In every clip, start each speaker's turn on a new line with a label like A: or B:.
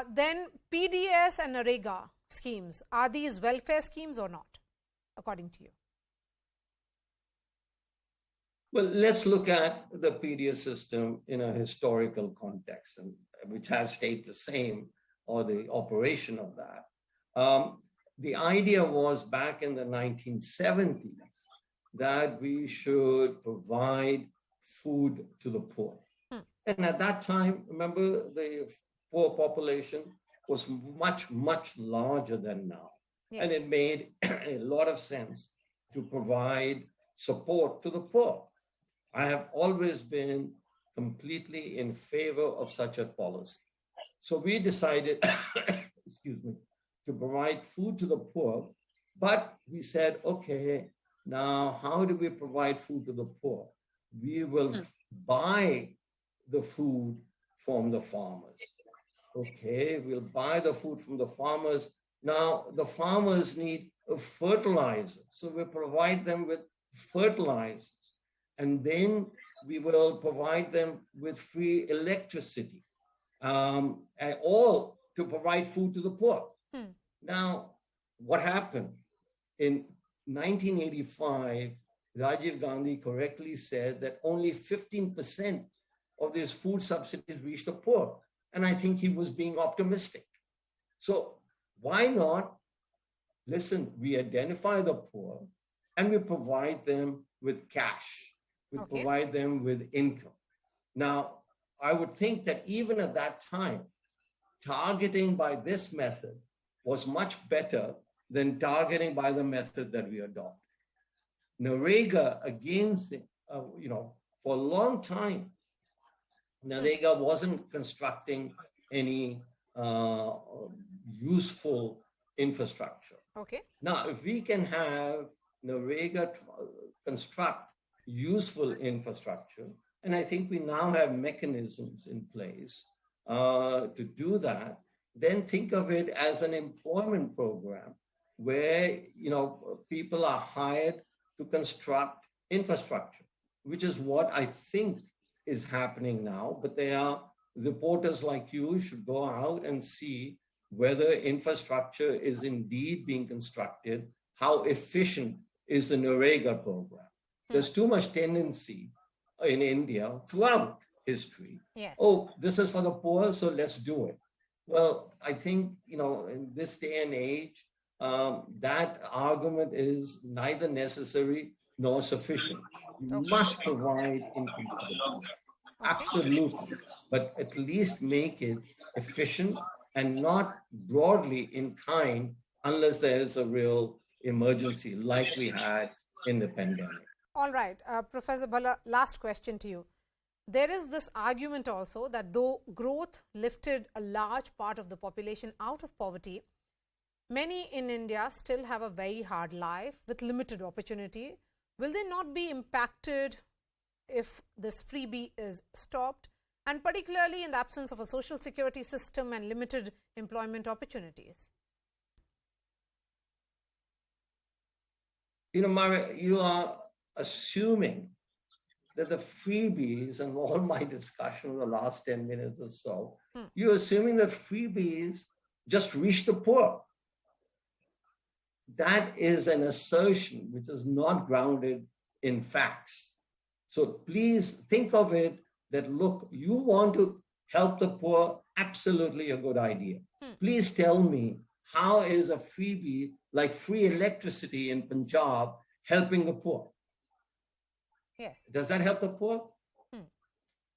A: Then PDS and NREGA schemes, are these welfare schemes or not, according to you?
B: Well, let's look at the PDS system in a historical context, which has stayed the same, or the operation of that. The idea was back in the 1970s that we should provide food to the poor. And at that time, remember, the poor population was much, much larger than now. Yes. And it made a lot of sense to provide support to the poor. I have always been completely in favor of such a policy. So we decided, excuse me, to provide food to the poor, but we said, okay, now how do we provide food to the poor? We will buy the food from the farmers. Okay, we'll buy the food from the farmers. Now, the farmers need a fertilizer, so we provide them with fertilizers. And then we will provide them with free electricity, all to provide food to the poor. Now, what happened? In 1985, Rajiv Gandhi correctly said that only 15% of these food subsidies reached the poor. And I think he was being optimistic. So why not, listen, we identify the poor and we provide them with cash. We provide them with income. Now, I would think that even at that time, targeting by this method was much better than targeting by the method that we adopted. NREGA, again, for a long time, NREGA wasn't constructing any useful infrastructure. Okay. Now, if we can have NREGA construct useful infrastructure, and I think we now have mechanisms in place to do that, then think of it as an employment program where people are hired to construct infrastructure, which is what I think is happening now. But reporters like you should go out and see whether infrastructure is indeed being constructed, how efficient is the NREGA program. There's too much tendency in India throughout history. Yes. Oh, this is for the poor, so let's do it. Well, I think, in this day and age, that argument is neither necessary nor sufficient. You must provide income for the poor. Absolutely. But at least make it efficient and not broadly in kind unless there is a real emergency like we had in the pandemic.
A: All right. Professor Bhalla, last question to you. There is this argument also that though growth lifted a large part of the population out of poverty, many in India still have a very hard life with limited opportunity. Will they not be impacted if this freebie is stopped, and particularly in the absence of a social security system and limited employment opportunities?
B: Mara, you are assuming that the freebies, and all my discussion of the last 10 minutes or so, you're assuming that freebies just reach the poor. That is an assertion which is not grounded in facts. So please think of it that, look, you want to help the poor, absolutely a good idea. Please tell me, how is a freebie like free electricity in Punjab helping the poor? Yes. Does that help the poor?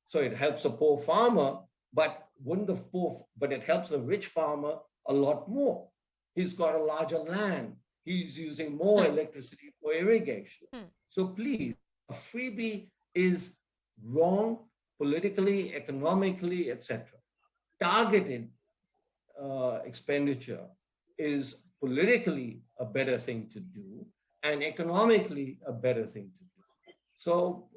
B: So it helps a poor farmer, but it helps the rich farmer a lot more. He's got a larger land. He's using more electricity for irrigation. So please, a freebie is wrong politically, economically, etc. Targeted expenditure is politically a better thing to do and economically a better thing to do. So,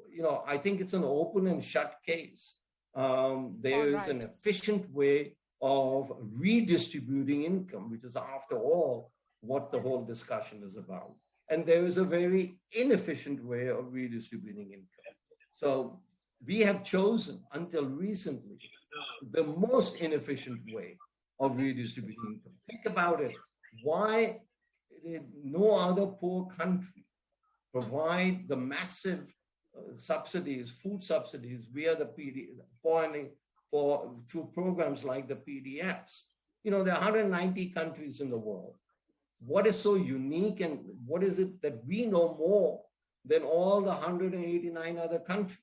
B: I think it's an open and shut case. There is an efficient way of redistributing income, which is, after all, what the whole discussion is about. And there is a very inefficient way of redistributing income. So we have chosen, until recently, the most inefficient way of redistributing income. Think about it. Why did no other poor country provide the massive subsidies, food subsidies via the through programs like the PDFs? You know, there are 190 countries in the world. What is so unique, and what is it that we know more than all the 189 other countries?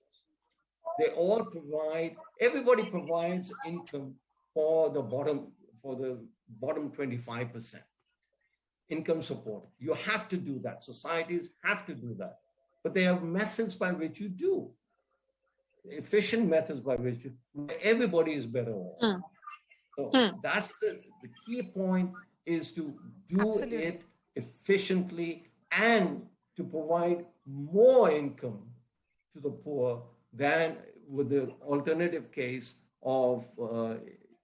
B: They all provide, everybody provides income for the bottom 25%. Income support. You have to do that. Societies have to do that. But there are methods by which you do. Efficient methods by which everybody is better off. So that's the key point, is to do it efficiently and to provide more income to the poor than with the alternative case of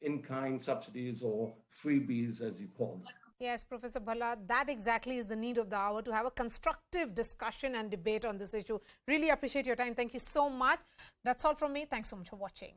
B: in-kind subsidies or freebies, as you call them.
A: Yes, Professor Bhalla, that exactly is the need of the hour, to have a constructive discussion and debate on this issue. Really appreciate your time. Thank you so much. That's all from me. Thanks so much for watching.